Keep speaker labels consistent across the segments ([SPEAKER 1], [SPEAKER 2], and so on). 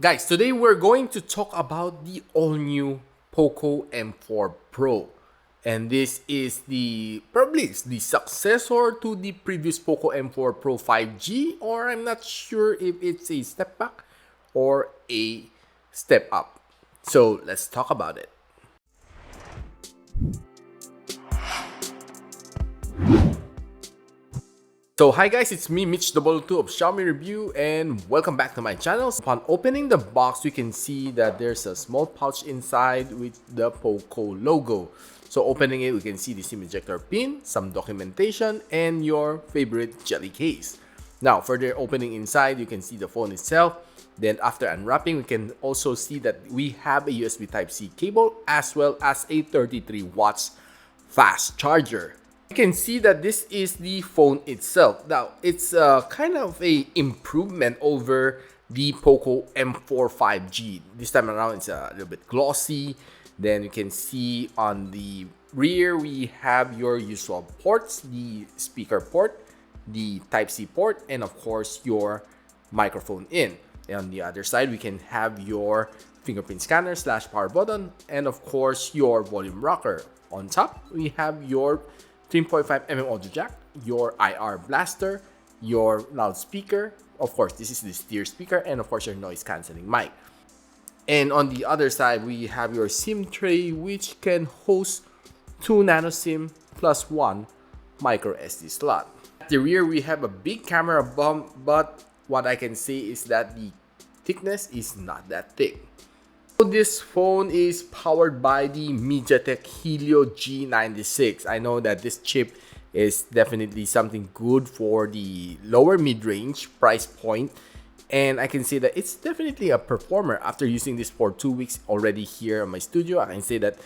[SPEAKER 1] Guys, today we're going to talk about the all-new POCO M4 Pro. And this is probably it's the successor to the previous POCO M4 Pro 5G, or I'm not sure if it's a step back or a step up. So let's talk about it. So hi guys, it's me Mitch2 of Xiaomi Review and welcome back to my channel. Upon opening the box, we can see that there's a small pouch inside with the POCO logo. So opening it, we can see the SIM ejector pin, some documentation, and your favorite jelly case. Now further opening inside, you can see the phone itself. Then after unwrapping, we can also see that we have a USB Type-C cable as well as a 33 watts fast charger. You can see that this is the phone itself. Now, it's kind of a improvement over the POCO M4 5G. This time around, it's a little bit glossy. Then you can see on the rear, we have your usual ports, the speaker port, the Type-C port, and of course, your microphone in. And on the other side, we can have your fingerprint scanner / power button, and of course, your volume rocker. On top, we have your 3.5mm audio jack, your IR blaster, your loudspeaker, of course this is the steer speaker, and of course your noise cancelling mic. And on the other side, we have your SIM tray, which can host 2 nano SIM plus 1 micro SD slot. At the rear, we have a big camera bump, but what I can say is that the thickness is not that thick. This phone is powered by the MediaTek Helio G96. I know that this chip is definitely something good for the lower mid-range price point, and I can say that it's definitely a performer. After using this for 2 weeks already here in my studio, I can say that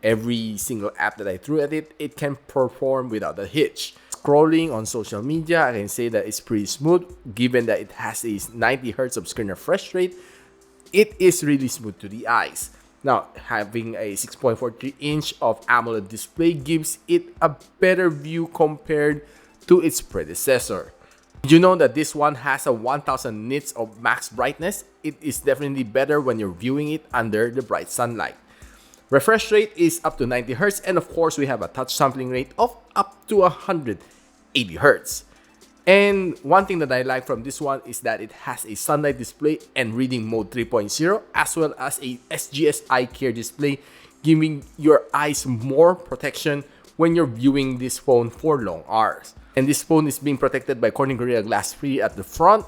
[SPEAKER 1] every single app that I threw at it, it can perform without a hitch. Scrolling on social media, I can say that it's pretty smooth given that it has a 90 Hz of screen refresh rate. It is really smooth to the eyes. Now, having a 6.43 inch of AMOLED display gives it a better view compared to its predecessor. Did you know that this one has a 1000 nits of max brightness? It is definitely better when you're viewing it under the bright sunlight. Refresh rate is up to 90 Hz, and of course we have a touch sampling rate of up to 180 Hz. And one thing that I like from this one is that it has a sunlight display and reading mode 3.0, as well as a SGS eye care display, giving your eyes more protection when you're viewing this phone for long hours. And this phone is being protected by Corning Gorilla Glass 3 at the front,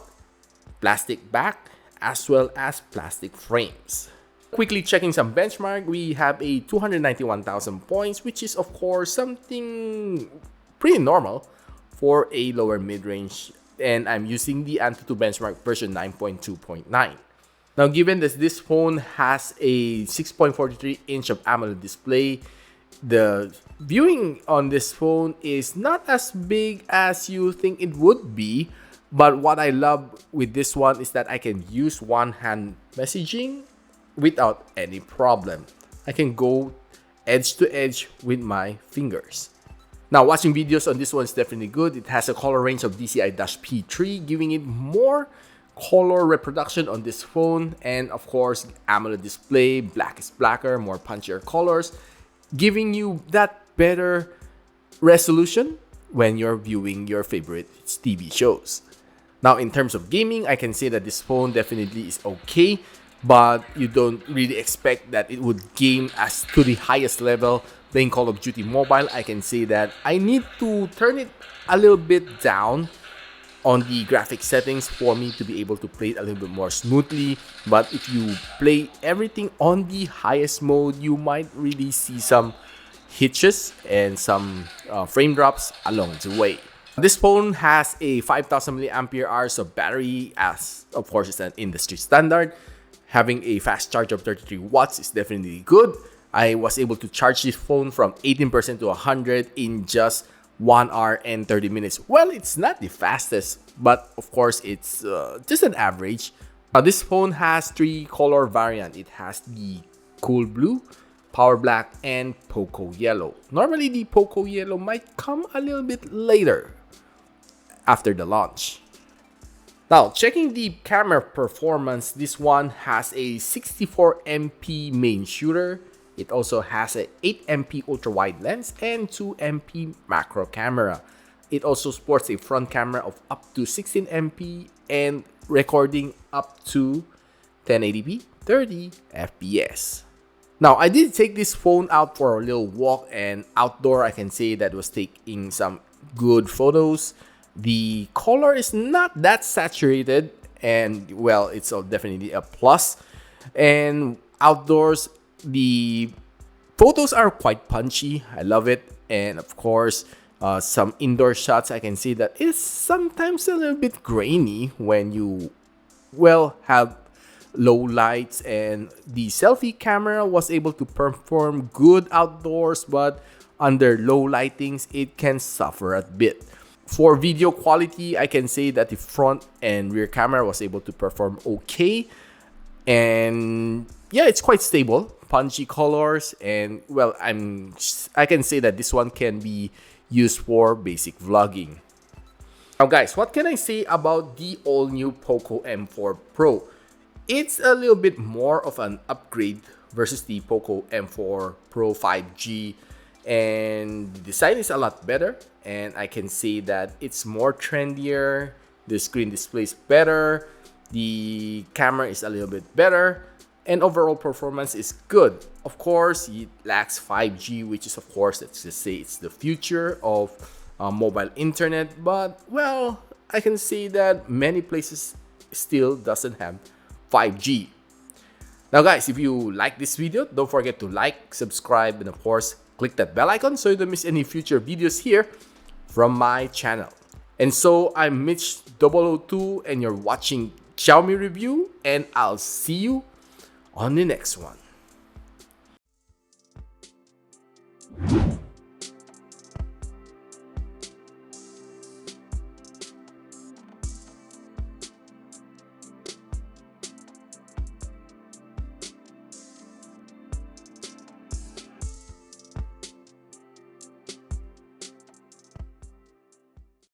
[SPEAKER 1] plastic back, as well as plastic frames. Quickly checking some benchmark, we have a 291,000 points, which is of course something pretty normal for a lower mid-range, and I'm using the Antutu benchmark version 9.2.9. Now, given that this phone has a 6.43 inch of AMOLED display, the viewing on this phone is not as big as you think it would be, but what I love with this one is that I can use one-hand messaging without any problem. I can go edge to edge with my fingers. Now, watching videos on this one is definitely good. It has a color range of DCI-P3, giving it more color reproduction on this phone. And of course, AMOLED display, black is blacker, more punchier colors, giving you that better resolution when you're viewing your favorite TV shows. Now, in terms of gaming, I can say that this phone definitely is okay, but you don't really expect that it would game as to the highest level. Playing Call of Duty Mobile, I can say that I need to turn it a little bit down on the graphic settings for me to be able to play it a little bit more smoothly. But if you play everything on the highest mode, you might really see some hitches and some frame drops along the way. This phone has a 5000 mAh of battery, as of course it's an industry standard. Having a fast charge of 33 watts is definitely good. I was able to charge this phone from 18% to 100 in just 1 hour and 30 minutes. Well, it's not the fastest, but of course it's just an average. Now, this phone has 3 color variants. It has the Cool Blue, Power Black, and POCO Yellow. Normally, the POCO Yellow might come a little bit later after the launch. Now, checking the camera performance, this one has a 64MP main shooter. It also has a 8MP ultra-wide lens and 2MP macro camera. It also sports a front camera of up to 16MP and recording up to 1080p 30 FPS. Now, I did take this phone out for a little walk, and outdoor I can say that was taking some good photos. The color is not that saturated, and well, it's definitely a plus. And outdoors, the photos are quite punchy. I love it. And of course, some indoor shots, I can see that it's sometimes a little bit grainy when you, well, have low lights, and the selfie camera was able to perform good outdoors, but under low lightings, it can suffer a bit. For video quality, I can say that the front and rear camera was able to perform okay. And yeah, it's quite stable, punchy colors, and well, I can say that this one can be used for basic vlogging. Now guys, what can I say about the all-new POCO M4 Pro? It's a little bit more of an upgrade versus the POCO M4 Pro 5G, and the design is a lot better, and I can say that it's more trendier. The screen display is better, the camera is a little bit better, and overall performance is good. Of course, it lacks 5G, which is, of course, let's just say it's the future of mobile internet, but well, I can say that many places still doesn't have 5G. Now guys, if you like this video, don't forget to like, subscribe, and of course, click that bell icon so you don't miss any future videos here from my channel. And so I'm Mitch002 and you're watching Xiaomi Review, and I'll see you on the next one.